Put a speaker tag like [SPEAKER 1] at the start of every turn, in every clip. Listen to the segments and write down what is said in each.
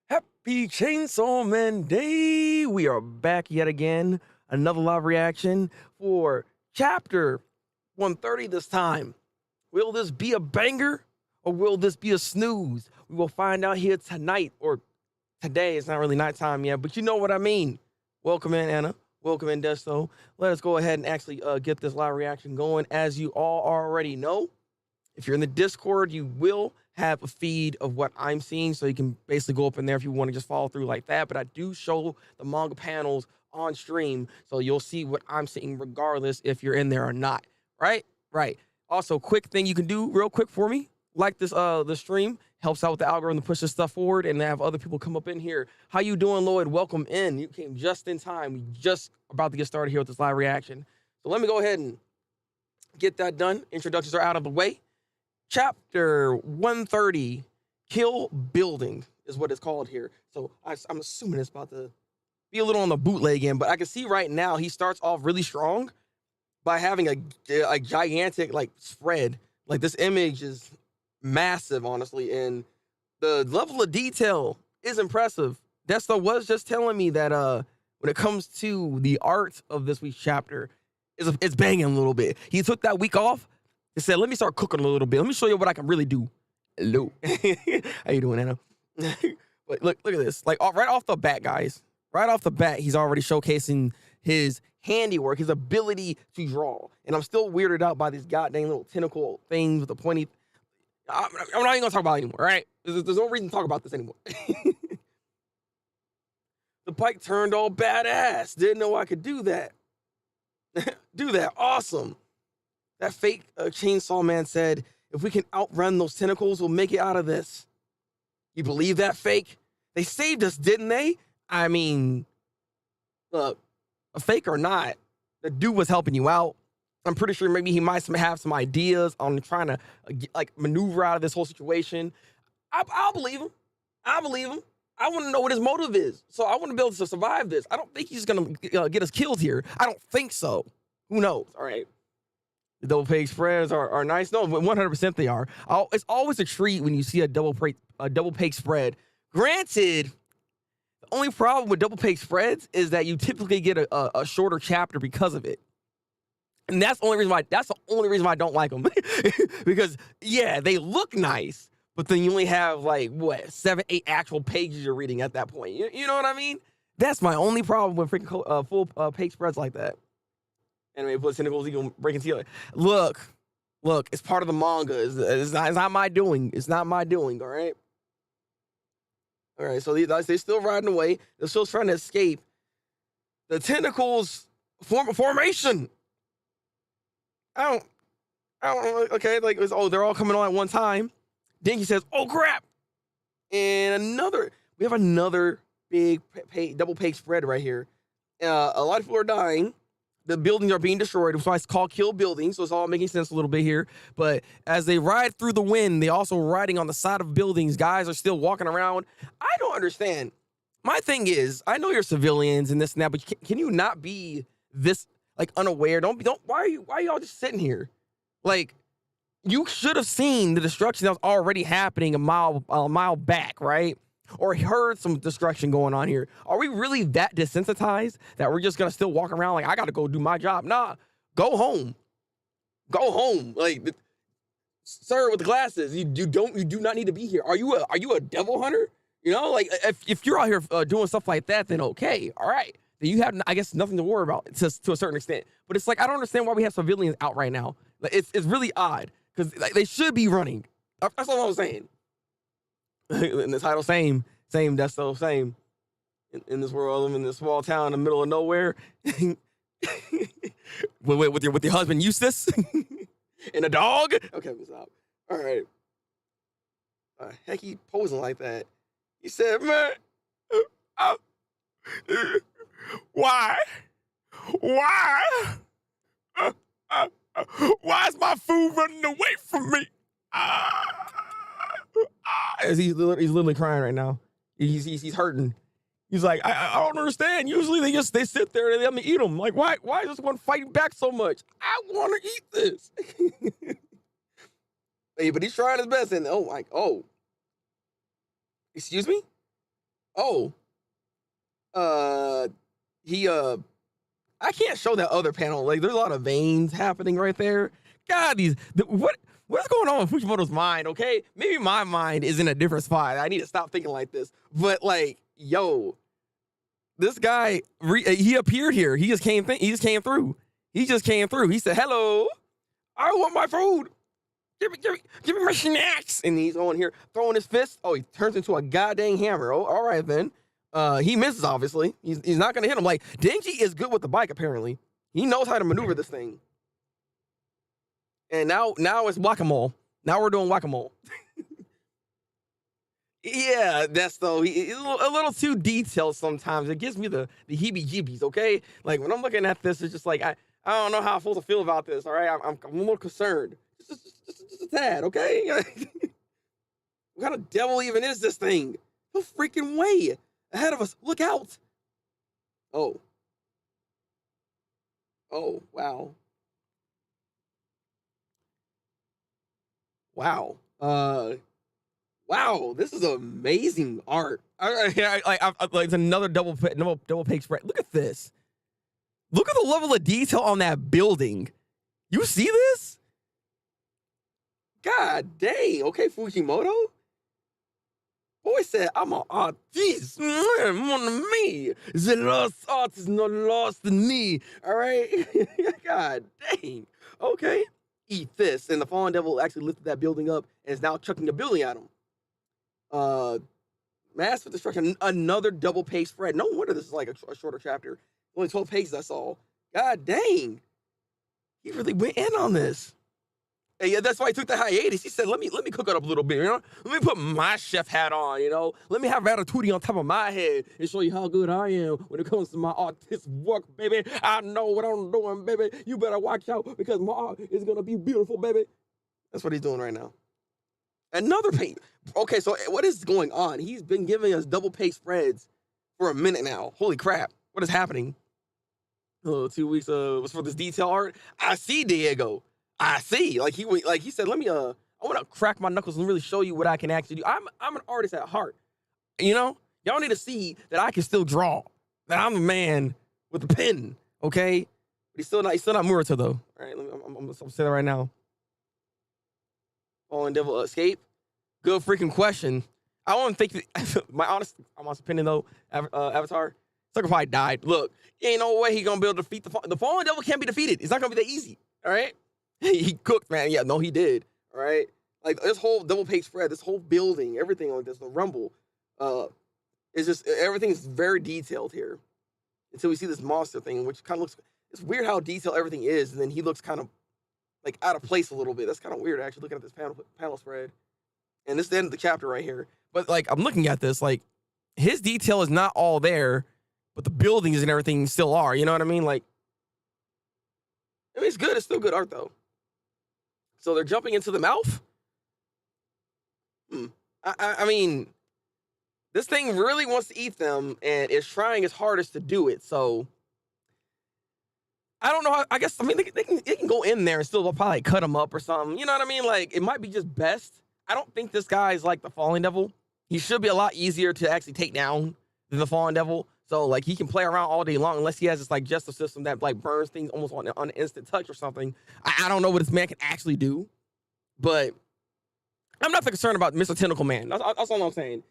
[SPEAKER 1] Happy Chainsaw Man Day! We are back yet again. Another live reaction for chapter 130 this time. Will this be a banger or will this be a snooze? We will find out here tonight or today. It's not really nighttime yet, but you know what I mean. Welcome in, Anna. Welcome in, Desto. Let us go ahead and actually get this live reaction going. As you all already know, if you're in the Discord, you will have a feed of what I'm seeing, so you can basically go up in there if you want to just follow through like that. But I do show the manga panels on stream, so you'll see what I'm seeing regardless if you're in there or not. Right? Also, quick thing you can do real quick for me, like this the stream helps out with the algorithm to push this stuff forward and have other people come up in here. How you doing, Lloyd? Welcome in. You came just in time. We just about to get started here with this live reaction. So let me go ahead and get that done. Introductions are out of the way. Chapter 130, Kill Building is what it's called here. So I'm assuming it's about to be a little on the bootleg end, but I can see right now he starts off really strong by having a gigantic like spread. Like this image is massive, honestly, and the level of detail is impressive. Desto was just telling me that when it comes to the art of this week's chapter, it's banging a little bit. He took that week off. He said, let me start cooking a little bit. Let me show you what I can really do. Hello. How you doing, Anna? But look at this. Like right off the bat, guys. Right off the bat, he's already showcasing his handiwork, his ability to draw. And I'm still weirded out by these goddamn little tentacle things with the pointy. I'm not even going to talk about it anymore, right? There's no reason to talk about this anymore. The bike turned all badass. Didn't know I could do that. Do that. Awesome. That fake Chainsaw Man said, if we can outrun those tentacles, we'll make it out of this. You believe that, fake? They saved us, didn't they? I mean, look, a fake or not, the dude was helping you out. I'm pretty sure maybe he might have some ideas on trying to like maneuver out of this whole situation. I'll believe him. I believe him. I want to know what his motive is. So I want to be able to survive this. I don't think he's going to get us killed here. I don't think so. Who knows? All right. The double page spreads are nice. No, 100% they are. It's always a treat when you see a double page spread. Granted, the only problem with double page spreads is that you typically get a shorter chapter because of it. And that's the only reason why I don't like them. Because yeah, they look nice, but then you only have like what 7, 8 actual pages you're reading at that point. You know what I mean? That's my only problem with freaking full page spreads like that. Anyway, plus tentacles, you can break into you. Look, it's part of the manga. It's not my doing. It's not my doing, all right? All right, so they're still riding away. They're still trying to escape. The tentacles formation. I don't, okay, like, they're all coming on at one time. Denji says, oh, crap. And we have another big double page spread right here. A lot of people are dying. The buildings are being destroyed. So it's called Kill Building. So it's all making sense a little bit here. But as they ride through the wind, they're also riding on the side of buildings. Guys are still walking around. I don't understand. My thing is, I know you're civilians and this and that, but can you not be this like unaware? Why are you all just sitting here? Like, you should have seen the destruction that was already happening a mile back, right? Or heard some destruction going on here. Are we really that desensitized that we're just gonna still walk around like I gotta go do my job? Nah, go home. Go home. Like, sir with the glasses, you do not need to be here. Are you a devil hunter? You know, like if you're out here doing stuff like that, then okay, all right. Then you have, I guess, nothing to worry about to a certain extent. But it's like I don't understand why we have civilians out right now. Like, it's really odd because like, they should be running. That's all I'm saying. In the title, same, Desto, same. In this world, I'm in this small town in the middle of nowhere. with your husband Eustace and a dog. Okay, stop. All right. Heck, he posing like that. He said, "Man, why is my food running away from me?" He's literally crying right now. He's hurting. He's like, I don't understand. Usually they sit there and they let me eat them. Like, why is this one fighting back so much? I want to eat this. Hey, but he's trying his best. And oh, excuse me? Oh, uh, he I can't show that other panel. Like, there's a lot of veins happening right there. God, what's going on with Fujimoto's mind? Okay, maybe my mind is in a different spot. I need to stop thinking like this. But like, yo, this guy, he appeared here. He just came through. He just came through. He said, "Hello, I want my food. Give me my snacks." And he's on here throwing his fist. Oh, he turns into a goddamn hammer. Oh, all right then. He misses, obviously. He's not gonna hit him. Like, Denji is good with the bike, apparently. He knows how to maneuver this thing. And now it's whack-a-mole. Now we're doing whack-a-mole. Yeah, he's a little too detailed sometimes. It gives me the heebie-jeebies, okay? Like, when I'm looking at this, it's just like, I don't know how I'm supposed to feel about this, all right? I'm a little concerned. Just a tad, okay? What kind of devil even is this thing? No freaking way. Ahead of us. Look out. Oh. Oh, wow. Wow. Wow, this is amazing art. It's another double page spread. Look at this. Look at the level of detail on that building. You see this? God dang. Okay, Fujimoto. Boy said, "I'm an artist. Mon ami. The lost art is not lost in me." All right. God dang. Okay. Eat this. And the fallen devil actually lifted that building up and is now chucking the building at him. Massive destruction. Another double page spread. No wonder this is like a shorter chapter. Only 12 pages, that's all. God dang. He really went in on this. And yeah, that's why he took the hiatus. He said, let me cook it up a little bit, you know? Let me put my chef hat on, you know? Let me have Ratatouille on top of my head and show you how good I am when it comes to my artistic work, baby. I know what I'm doing, baby. You better watch out because my art is going to be beautiful, baby. That's what he's doing right now. Another page. Okay, so what is going on? He's been giving us double page spreads for a minute now. Holy crap. What is happening? Oh, 2 weeks was for this detail art. I see, Diego. I see. Like he said, let me I want to crack my knuckles and really show you what I can actually do. I'm an artist at heart. You know? Y'all need to see that I can still draw. That I'm a man with a pen. Okay? But he's still not Murata though. All right, I'm gonna say that right now. Fallen Devil escape? Good freaking question. I don't think my honest opinion though, Avatar, Sucker probably died. Look, ain't no way he gonna be able to defeat the Fallen Devil. Can't be defeated. It's not gonna be that easy. All right. He cooked, man. Yeah, no, he did. All right. Like this whole double page spread, this whole building, everything like this, the rumble, is just everything is very detailed here. Until we see this monster thing, which kind of looks. It's weird how detailed everything is, and then he looks kind of like out of place a little bit. That's kind of weird, actually, looking at this panel spread. And this is the end of the chapter right here. But like I'm looking at this, like his detail is not all there, but the buildings and everything still are. You know what I mean? Like, I mean, it's good. It's still good art though. So they're jumping into the mouth? I mean, this thing really wants to eat them and is trying its hardest to do it. So I don't know how, I guess, I mean, they can go in there and still probably cut them up or something. You know what I mean? Like, it might be just best. I don't think this guy is like the Fallen Devil. He should be a lot easier to actually take down than the Fallen Devil. So, like, he can play around all day long unless he has this, like, justice system that, like, burns things almost on an instant touch or something. I don't know what this man can actually do. But I'm not that concerned about Mr. Tentacle Man. That's all I'm saying.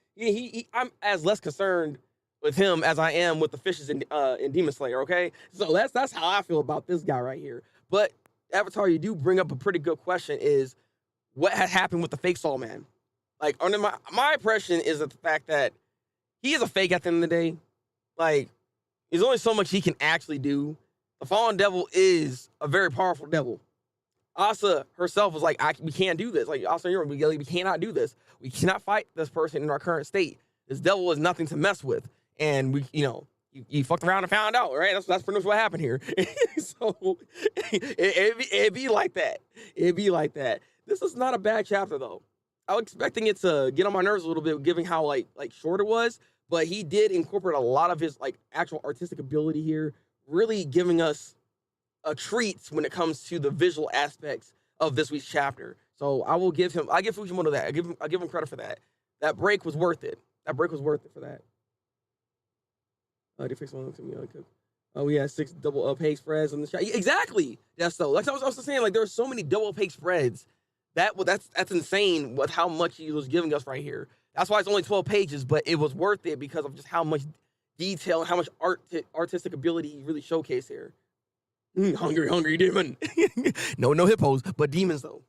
[SPEAKER 1] I'm as less concerned with him as I am with the fishes in Demon Slayer, okay? So that's how I feel about this guy right here. But, Avatar, you do bring up a pretty good question is, what has happened with the fake Soul Man? Like, under my impression is that the fact that he is a fake at the end of the day. Like, there's only so much he can actually do. The Fallen Devil is a very powerful devil. Asa herself was like, we can't do this. Like, Asa, we cannot do this. We cannot fight this person in our current state. This devil is nothing to mess with. And we, you fucked around and found out, right? That's pretty much what happened here. So it'd be like that. It'd be like that. This is not a bad chapter though. I was expecting it to get on my nerves a little bit, given how like short it was. But he did incorporate a lot of his like actual artistic ability here, really giving us a treat when it comes to the visual aspects of this week's chapter. So I give Fujimoto that. I give him credit for that. That break was worth it. That break was worth it for that. They fixed one to me. We had 6 double opaque spreads on the shot. Exactly. That's so. Like I was also saying, like there's so many double opaque spreads. That's insane with how much he was giving us right here. That's why it's only 12 pages, but it was worth it because of just how much detail and how much artistic ability he really showcased here. Hungry demon. No hippos, but demons though.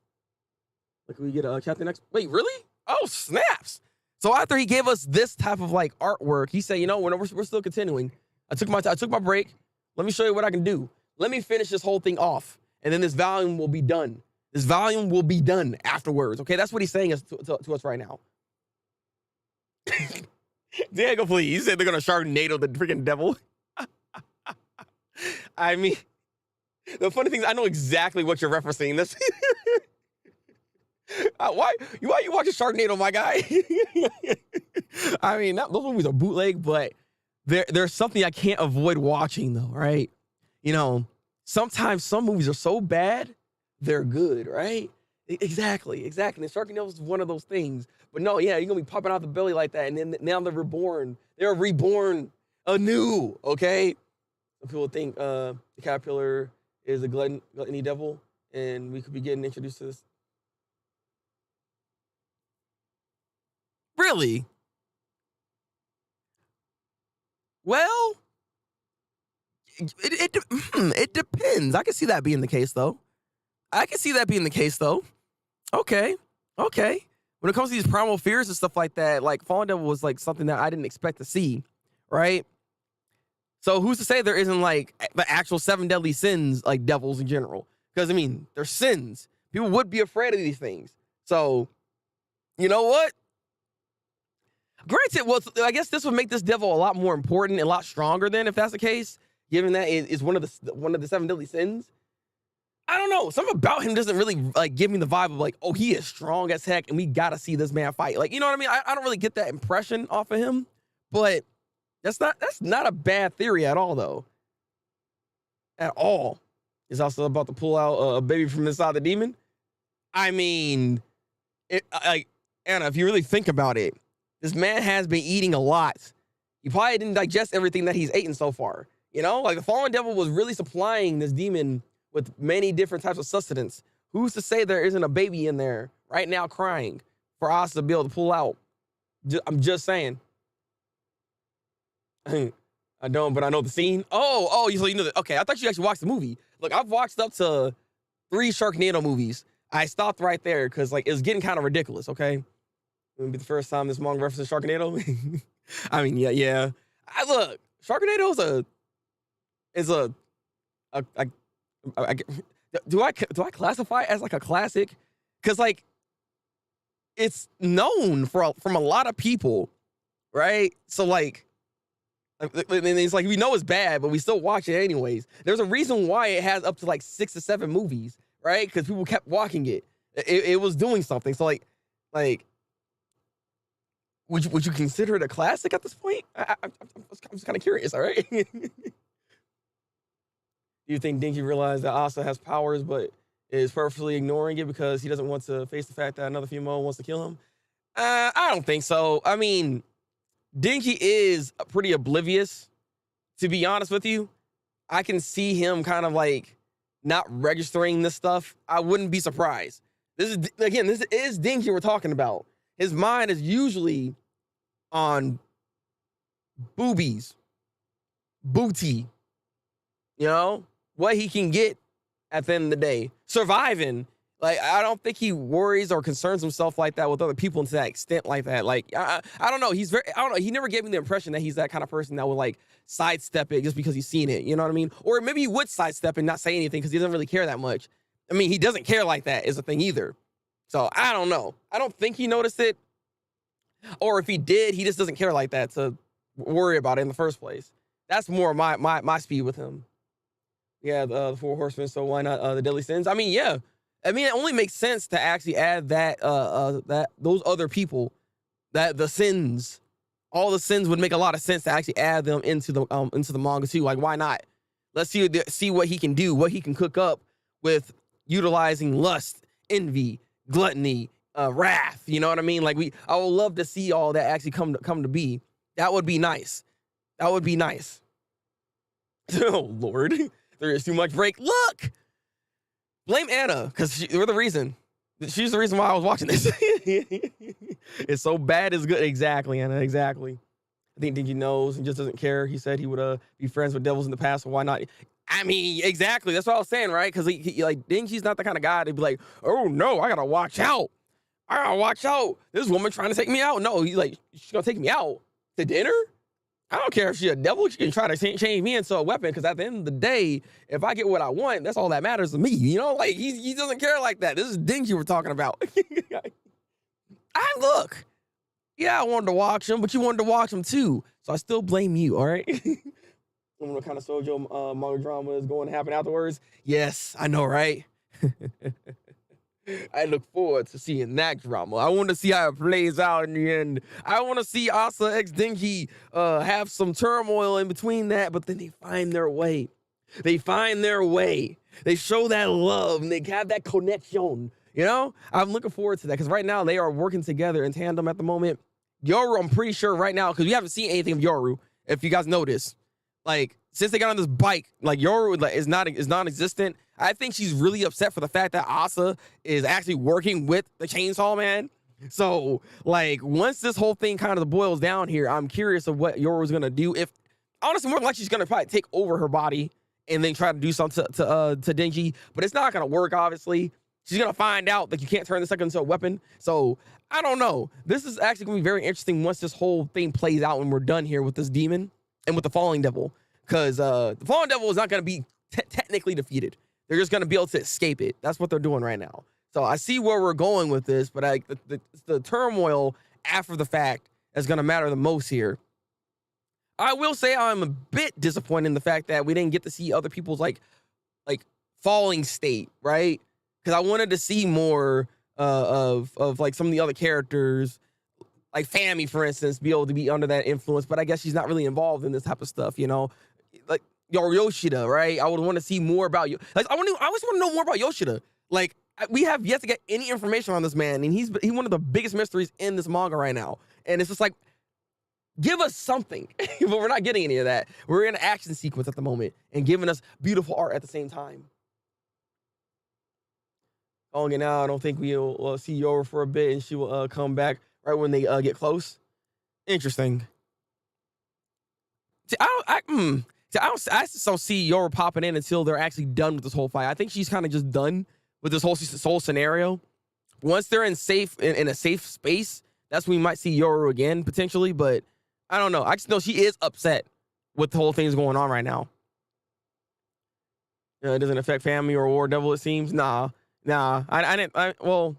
[SPEAKER 1] Like we get a chapter next. Wait, really? Oh snaps! So after he gave us this type of like artwork, he said, you know, we're still continuing. I took my break. Let me show you what I can do. Let me finish this whole thing off, and then this volume will be done. This volume will be done afterwards. Okay, that's what he's saying to us right now. Diego, please. He said they're gonna Sharknado the freaking devil. I mean, the funny thing is, I know exactly what you're referencing. This. Why you watching Sharknado, my guy? I mean, those movies are bootleg, but there's something I can't avoid watching, though, right? You know, sometimes some movies are so bad, they're good, right? Exactly. And Sharknado is one of those things. But no, yeah, you're going to be popping out the belly like that, and then now they're reborn. They're reborn anew, okay? Some people think the caterpillar is a gluttony devil, and we could be getting introduced to this. Really? Well, it depends. I can see that being the case, though. Okay. When it comes to these primal fears and stuff like that, like Fallen Devil was like something that I didn't expect to see, right? So who's to say there isn't like the actual 7 deadly sins, like devils in general? Because I mean, they're sins. People would be afraid of these things. So, you know what? Granted, well, I guess this would make this devil a lot more important and a lot stronger then, if that's the case, given that it is one of the 7 deadly sins. I don't know. Something about him doesn't really like give me the vibe of like, oh, he is strong as heck, and we gotta see this man fight. Like, you know what I mean? I don't really get that impression off of him, but that's not a bad theory at all, though. At all. He's also about to pull out a baby from inside the demon. I mean, like Anna, if you really think about it, this man has been eating a lot. He probably didn't digest everything that he's eaten so far. You know, like the fallen devil was really supplying this demon with many different types of sustenance. Who's to say there isn't a baby in there right now crying for us to be able to pull out? I'm just saying. I don't, but I know the scene. So you know that. Okay, I thought you actually watched the movie. Look, I've watched up to 3 Sharknado movies. I stopped right there because like it was getting kind of ridiculous. Okay, it would be the first time this manga references Sharknado. I mean, yeah. Look, Sharknado do I classify it as like a classic? Because like it's known from a lot of people, right? So like it's like we know it's bad, but we still watch it anyways. There's a reason why it has up to like 6 to 7 movies, right? Because people kept watching it. It was doing something. So like would you consider it a classic at this point? I'm just kind of curious. All right. Do you think Denji realized that Asa has powers, but is purposely ignoring it because he doesn't want to face the fact that another female wants to kill him? I don't think so. I mean, Denji is pretty oblivious, to be honest with you. I can see him kind of like not registering this stuff. I wouldn't be surprised. This is Denji we're talking about. His mind is usually on boobies, booty, you know? What he can get at the end of the day. Surviving. Like, I don't think he worries or concerns himself like that with other people to that extent like that. Like, I don't know. I don't know. He never gave me the impression that he's that kind of person that would like sidestep it just because he's seen it. You know what I mean? Or maybe he would sidestep and not say anything because he doesn't really care that much. I mean, he doesn't care like that is the thing either. So I don't know. I don't think he noticed it. Or if he did, he just doesn't care like that to worry about it in the first place. That's more my speed with him. Yeah, the 4 horsemen, so why not the deadly sins? I mean, yeah. I mean, it only makes sense to actually add that those other people, that the sins, all the sins would make a lot of sense to actually add them into the manga too. Like, why not? Let's see what he can do, what he can cook up with utilizing lust, envy, gluttony, wrath. You know what I mean? Like I would love to see all that actually come to be. That would be nice. That would be nice. Oh, Lord. There is too much break. Look! Blame Anna, because we're the reason. She's the reason why I was watching this. It's so bad it's good. Exactly, Anna, exactly. I think Denji knows and just doesn't care. He said he would be friends with devils in the past, so why not? I mean, exactly. That's what I was saying, right? Because he like Denji's not the kind of guy to be like, oh no, I gotta watch out. I gotta watch out. This woman trying to take me out. No, he's like, she's gonna take me out to dinner? I don't care if she's a devil. She can try to change me into a weapon, because at the end of the day, if I get what I want, that's all that matters to me. You know, like he doesn't care like that. This is Denji we're talking about. Look. Yeah, I wanted to watch him, but you wanted to watch him too. So I still blame you, all right? I don't know what kind of shoujo manga drama is going to happen afterwards. Yes, I know, right? I look forward to seeing that drama. I want to see how it plays out in the end. I want to see AsaxDenji have some turmoil in between that, but then they find their way. They find their way. They show that love, and they have that connection. You know? I'm looking forward to that, because right now they are working together in tandem at the moment. Yoru, I'm pretty sure right now, because we haven't seen anything of Yoru, if you guys notice. Like, since they got on this bike, like, Yoru is non-existent. I think she's really upset for the fact that Asa is actually working with the Chainsaw Man. So, like, once this whole thing kind of boils down here, I'm curious of what Yoru's gonna do. If, honestly, more like she's gonna probably take over her body and then try to do something to Denji, but it's not gonna work, obviously. She's gonna find out that you can't turn the second into a weapon. So, I don't know. This is actually gonna be very interesting once this whole thing plays out when we're done here with this demon and with the Falling Devil. Because the Falling Devil is not gonna be technically defeated. They're just gonna be able to escape it. That's what they're doing right now. So I see where we're going with this, but the turmoil after the fact is gonna matter the most here. I will say I'm a bit disappointed in the fact that we didn't get to see other people's like falling state, right? Because I wanted to see more of like some of the other characters, like Fami, for instance, be able to be under that influence. But I guess she's not really involved in this type of stuff, you know. Like Yoshida, right? I would want to see more about you. Like I always want to know more about Yoshida. Like we have yet to get any information on this man, and he's one of the biggest mysteries in this manga right now. And it's just like, give us something, but we're not getting any of that. We're in an action sequence at the moment and giving us beautiful art at the same time. And now I don't think we'll see Yoru for a bit, and she will come back right when they get close. Interesting. See, I just don't see Yoru popping in until they're actually done with this whole fight. I think she's kind of just done with this whole scenario. Once they're in a safe space, that's when we might see Yoru again potentially. But I don't know. I just know she is upset with the whole thing's going on right now. It doesn't affect Family or War Devil, it seems. Nah, I didn't. Well,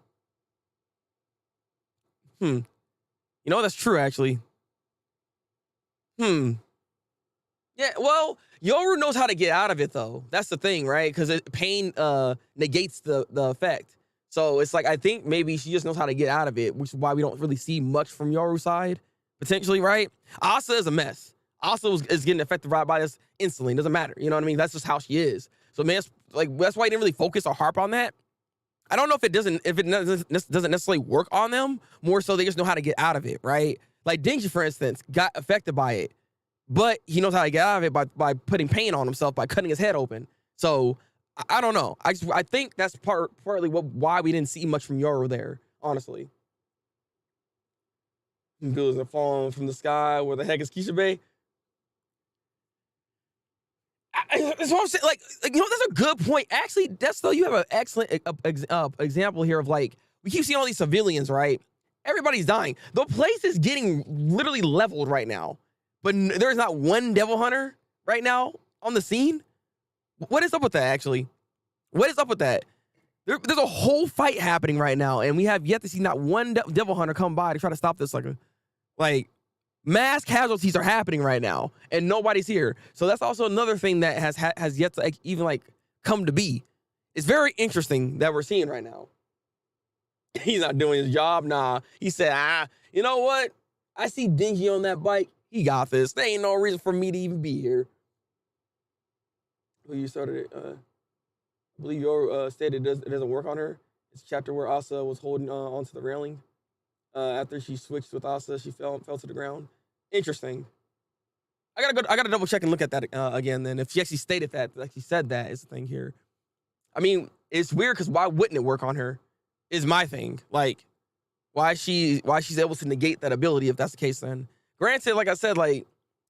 [SPEAKER 1] you know, that's true actually. Yeah, well, Yoru knows how to get out of it though. That's the thing, right? Because pain negates the effect. So it's like, I think maybe she just knows how to get out of it, which is why we don't really see much from Yoru's side, potentially, right? Asa is a mess. Asa is getting affected right by this instantly. It doesn't matter. You know what I mean? That's just how she is. So man, that's why I didn't really focus or harp on that. I don't know if it doesn't necessarily work on them. More so they just know how to get out of it, right? Like Denji, for instance, got affected by it, but he knows how to get out of it by putting pain on himself, by cutting his head open. So I don't know. I think that's partly why we didn't see much from Yoru there, honestly. Bills are falling from the sky. Where the heck is Kishibe? That's what I'm saying. Like, you know, that's a good point. Actually, you have an excellent example here of, like, we keep seeing all these civilians, right? Everybody's dying. The place is getting literally leveled right now, but there's not one devil hunter right now on the scene. What is up with that, actually? What is up with that? There's a whole fight happening right now, and we have yet to see not one devil hunter come by to try to stop this. Like mass casualties are happening right now, and nobody's here. So that's also another thing that has yet to even come to be. It's very interesting that we're seeing right now. He's not doing his job. Nah, he said, you know what? I see Denji on that bike. He got this. There ain't no reason for me to even be here. Well, you started it. I believe Yoru stated it doesn't work on her. It's a chapter where Asa was holding onto the railing. After she switched with Asa, she fell to the ground. Interesting. I gotta double check and look at that again. Then if she actually stated that, like she said that is the thing here. I mean, it's weird because why wouldn't it work on her? Is my thing. Like, why she's able to negate that ability if that's the case. Then granted, like I said, like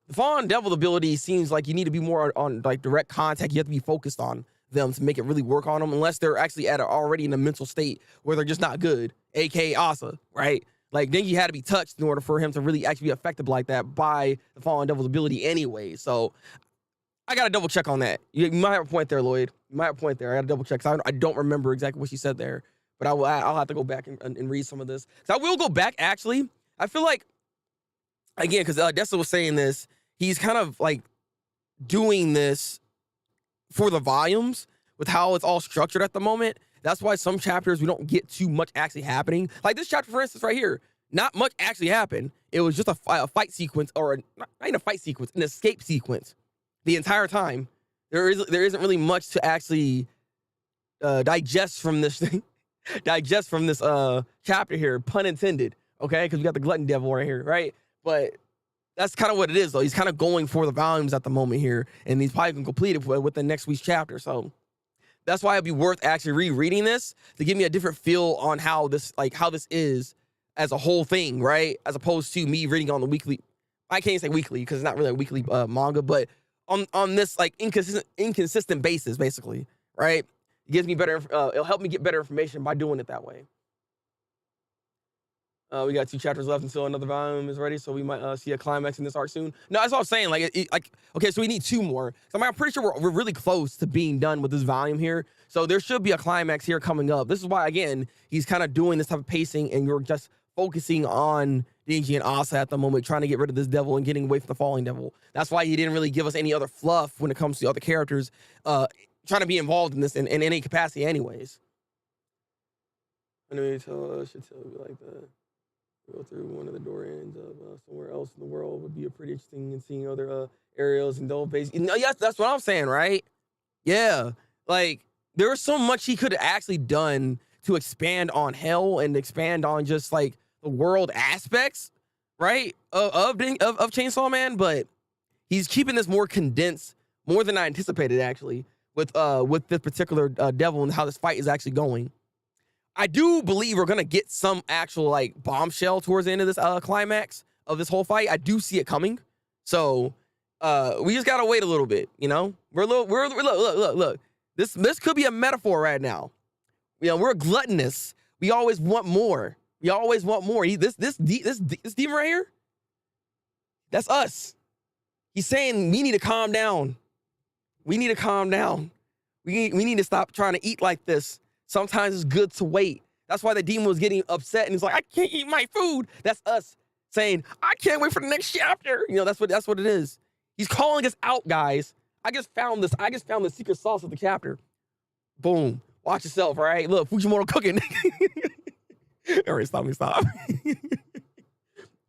[SPEAKER 1] the Fallen Devil ability seems like you need to be more on like direct contact. You have to be focused on them to make it really work on them, unless they're actually already in a mental state where they're just not good, aka Asa, right? Like Denji had to be touched in order for him to really actually be affected like that by the Fallen Devil's ability anyway. So I gotta double check on that. You might have a point there, Lloyd. You might have a point there. I gotta double check. I don't remember exactly what she said there, but I'll have to go back and read some of this. So I will go back actually. I feel like again, because Dessa was saying this, he's kind of like doing this for the volumes with how it's all structured at the moment. That's why some chapters we don't get too much actually happening. Like this chapter, for instance, right here, not much actually happened. It was just a fight sequence, or not even a fight sequence, an escape sequence the entire time. There isn't really much to actually digest from this thing, digest from this chapter here, pun intended. Okay, because we got the glutton devil right here, right? But that's kind of what it is, though. He's kind of going for the volumes at the moment here, and he's probably going to complete it within next week's chapter. So that's why it'd be worth actually rereading this to give me a different feel on how this is as a whole thing, right? As opposed to me reading on the weekly. I can't say weekly because it's not really a weekly manga, but on this like inconsistent basis, basically, right? It gives me better. It'll help me get better information by doing it that way. We got 2 chapters left until another volume is ready, so we might see a climax in this arc soon. No, that's what I'm saying. Like, okay, so we need 2 more. So I'm pretty sure we're really close to being done with this volume here. So there should be a climax here coming up. This is why, again, he's kind of doing this type of pacing, and you're just focusing on Denji and Asa at the moment, trying to get rid of this devil and getting away from the falling devil. That's why he didn't really give us any other fluff when it comes to other characters trying to be involved in this in any capacity, anyways. Anyway, should tell you like that. Go through one of the door ends of somewhere else in the world would be a pretty interesting, and seeing other areas and double base. Yes, that's what I'm saying, right? Yeah, like there was so much he could have actually done to expand on hell and expand on just like the world aspects, right? Of Chainsaw Man, but he's keeping this more condensed, more than I anticipated actually, with this particular devil and how this fight is actually going. I do believe we're gonna get some actual like bombshell towards the end of this climax of this whole fight. I do see it coming, so we just gotta wait a little bit. You know, look. This could be a metaphor right now. You know, we're gluttonous. We always want more. We always want more. This demon right here, that's us. He's saying we need to calm down. We need to calm down. We need to stop trying to eat like this. Sometimes it's good to wait. That's why the demon was getting upset and he's like, I can't eat my food. That's us saying, I can't wait for the next chapter. You know, that's what it is. He's calling us out, guys. I just found the secret sauce of the chapter. Boom. Watch yourself, all right? Look, Fujimoto cooking. All right, stop.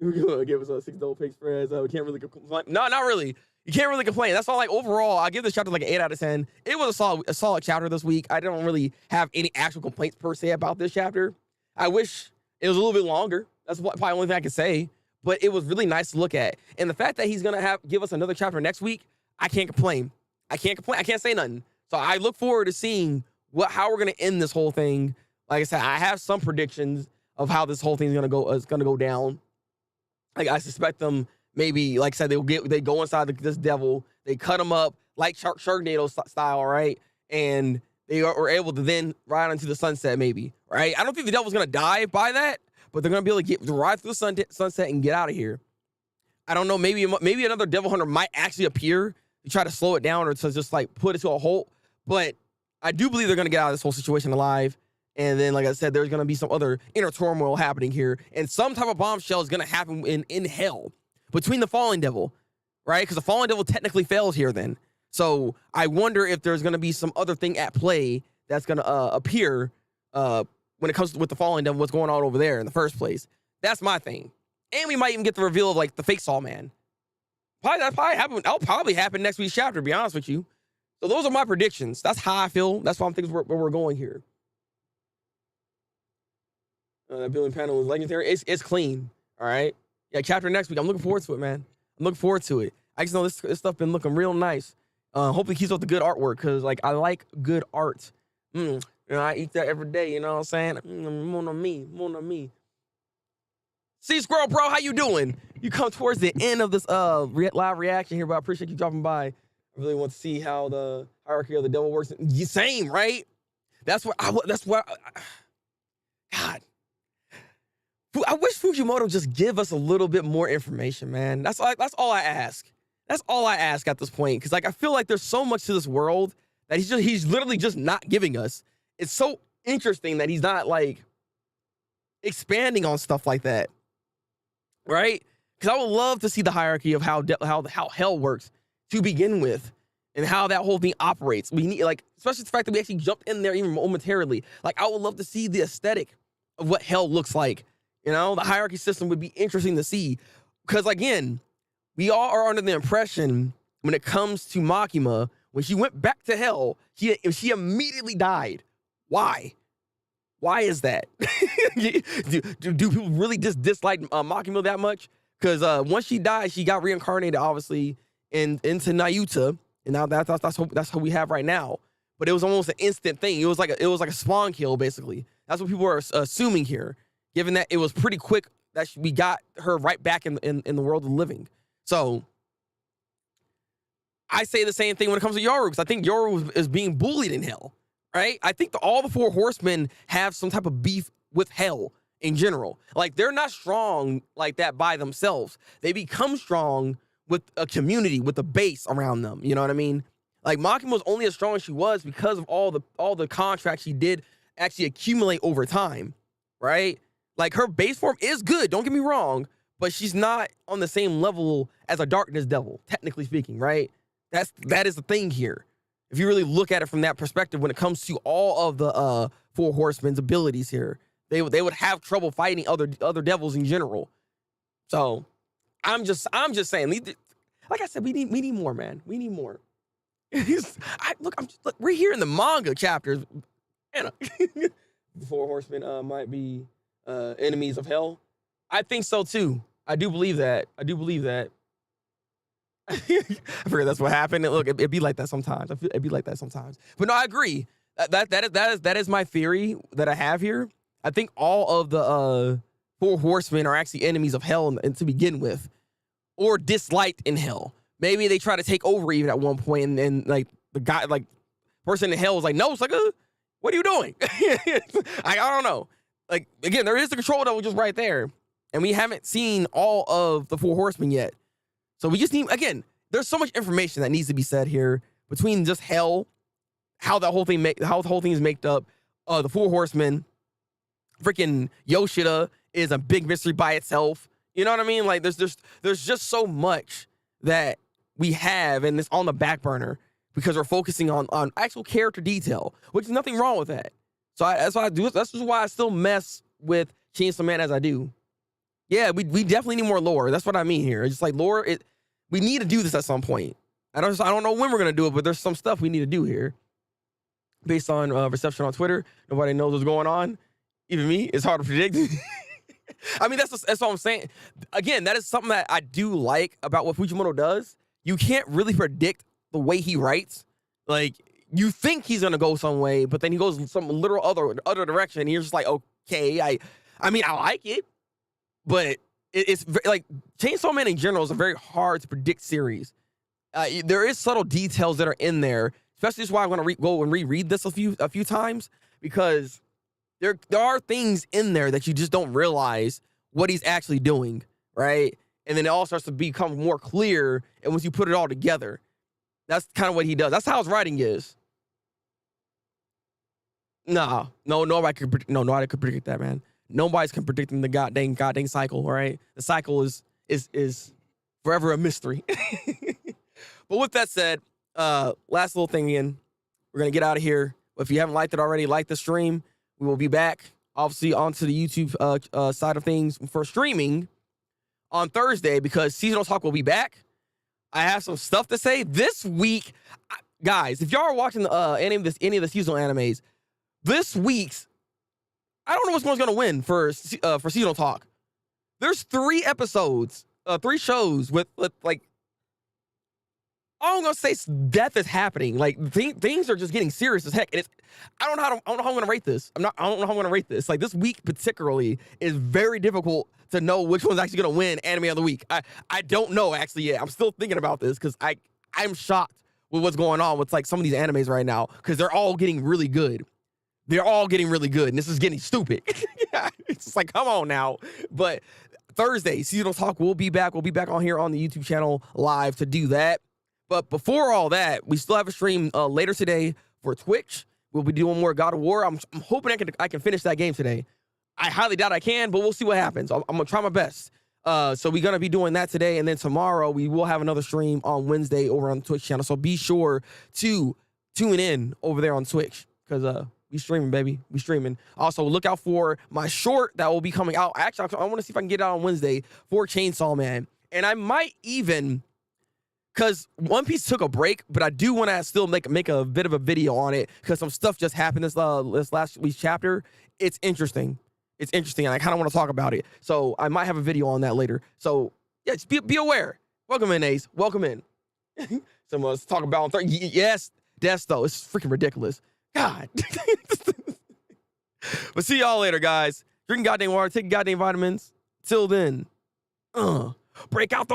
[SPEAKER 1] We're gonna give us a 6 double pig spreads. We can't really complain. No, not really. You can't really complain. That's all. Like overall, I give this chapter like an 8 out of 10. It was a solid chapter this week. I don't really have any actual complaints per se about this chapter. I wish it was a little bit longer. That's probably the only thing I can say. But it was really nice to look at. And the fact that he's gonna give us another chapter next week, I can't complain. I can't say nothing. So I look forward to seeing how we're gonna end this whole thing. Like I said, I have some predictions of how this whole thing is gonna go down. Like I suspect them. Maybe, like I said, they go inside this devil, they cut him up like Sharknado style, right? And they are able to then ride into the sunset, maybe, right? I don't think the devil's gonna die by that, but they're gonna be able to ride through the sunset and get out of here. I don't know. Maybe another devil hunter might actually appear to try to slow it down or to just like put it to a halt. But I do believe they're gonna get out of this whole situation alive. And then, like I said, there's gonna be some other inner turmoil happening here, and some type of bombshell is gonna happen in hell. Between the fallen devil, right? Because the fallen devil technically fails here then. So I wonder if there's going to be some other thing at play that's going to appear when it comes with the fallen devil, what's going on over there in the first place. That's my thing. And we might even get the reveal of like the fake Saw Man. That'll probably happen next week's chapter, to be honest with you. So those are my predictions. That's how I feel. That's why I'm thinking where we're going here. That building panel is legendary. It's clean. All right. Yeah, chapter next week. I'm looking forward to it, man. I'm looking forward to it. I just know this stuff been looking real nice. Hopefully keeps up the good artwork, because like I like good art. You know, I eat that every day, you know what I'm saying? Mon ami. See, Squirrel Bro, how you doing? You come towards the end of this live reaction here, but I appreciate you dropping by. I really want to see how the hierarchy of the devil works. Same, right? That's what God. I wish Fujimoto just give us a little bit more information, man. That's all I ask. That's all I ask at this point, because like I feel like there's so much to this world that he's literally just not giving us. It's so interesting that he's not like expanding on stuff like that, right? Because I would love to see the hierarchy of how hell works to begin with, and how that whole thing operates. We need, like, especially the fact that we actually jumped in there even momentarily. Like, I would love to see the aesthetic of what hell looks like. You know, the hierarchy system would be interesting to see, because again, we all are under the impression when it comes to Makima, when she went back to hell, she immediately died. Why? Why is that? do people really just dislike Makima that much? Because once she died, she got reincarnated, obviously, into Nayuta, and now that's who we have right now. But it was almost an instant thing. It was like a spawn kill, basically. That's what people are assuming here, given that it was pretty quick that we got her right back in the world of the living. So I say the same thing when it comes to Yoru, because I think Yoru is being bullied in hell, right? I think all the four horsemen have some type of beef with hell in general. Like, they're not strong like that by themselves. They become strong with a community, with a base around them. You know what I mean? Like, Makima was only as strong as she was because of all the contracts she did actually accumulate over time, right? Like, her base form is good, don't get me wrong, but she's not on the same level as a darkness devil, technically speaking, right? That is the thing here. If you really look at it from that perspective, when it comes to all of the four horsemen's abilities here, they would have trouble fighting other devils in general. So I'm just saying, like I said, we need more, man. We need more. Look, we're here in the manga chapters. The four horsemen might be enemies of hell. I think so too. I do believe that. I figure that's what happened. And look, it'd be like that sometimes. It'd be like that sometimes. But no, I agree. That is my theory that I have here. I think all of the four horsemen are actually enemies of hell and to begin with, or disliked in hell. Maybe they try to take over even at one point, and like the guy, like person in hell is like, no, it's like, what are you doing? I don't know. Like, again, there is the control devil just right there, and we haven't seen all of the four horsemen yet. So we just need, again, there's so much information that needs to be said here between just hell, how the whole thing is made up, the four horsemen, freaking Yoshida is a big mystery by itself. You know what I mean? Like, there's just so much that we have, and it's on the back burner because we're focusing on actual character detail, which is nothing wrong with that. So that's why I do. That's just why I still mess with Chainsaw Man as I do. Yeah, we definitely need more lore. That's what I mean here. It's just like lore. We need to do this at some point. I don't know when we're gonna do it, but there's some stuff we need to do here. Based on reception on Twitter, nobody knows what's going on. Even me, it's hard to predict. I mean, that's what I'm saying. Again, that is something that I do like about what Fujimoto does. You can't really predict the way he writes. Like, you think he's gonna go some way, but then he goes some literal other direction. And you're just like, okay, I mean, I like it, but it's like Chainsaw Man in general is a very hard to predict series. There is subtle details that are in there, especially that's why I'm gonna go and reread this a few times, because there are things in there that you just don't realize what he's actually doing, right? And then it all starts to become more clear, and once you put it all together, that's kind of what he does. That's how his writing is. Nobody could predict that, man. Nobody's can predicting the goddamn cycle, all right? The cycle is forever a mystery. But with that said, last little thing again, we're gonna get out of here. If you haven't liked it already, like the stream. We will be back, obviously, onto the YouTube side of things for streaming on Thursday, because Seasonal Talk will be back. I have some stuff to say this week, guys. If y'all are watching any of the seasonal animes, this week's, I don't know which one's gonna win for Seasonal Talk. There's 3 episodes, 3 shows with like all I'm gonna say is death is happening. Like things are just getting serious as heck. And I don't know how I'm gonna rate this. I don't know how I'm gonna rate this. Like this week particularly is very difficult to know which one's actually gonna win anime of the week. I don't know actually yet. I'm still thinking about this because I'm shocked with what's going on with like some of these animes right now because they're all getting really good. They're all getting really good, and this is getting stupid. It's just like, come on now. But Thursday, Seasonal Talk will be back. We'll be back on here on the YouTube channel live to do that. But before all that, we still have a stream later today for Twitch. We'll be doing more God of War. I'm hoping I can finish that game today. I highly doubt I can, but we'll see what happens. I'm gonna try my best. So we're gonna be doing that today, and then tomorrow we will have another stream on Wednesday over on the Twitch channel. So be sure to tune in over there on Twitch because we streaming, baby. We streaming. Also, look out for my short that will be coming out. Actually, I want to see if I can get it out on Wednesday for Chainsaw Man. And I might even, because One Piece took a break, but I do want to still make a bit of a video on it because some stuff just happened this last week's chapter. It's interesting. It's interesting, and I kind of want to talk about it. So I might have a video on that later. So yeah, just be aware. Welcome in, Ace. Welcome in. Let's talk about on yes, Desto. It's freaking ridiculous. God. But see y'all later, guys. Drinking goddamn water, taking goddamn vitamins. Till then, break out the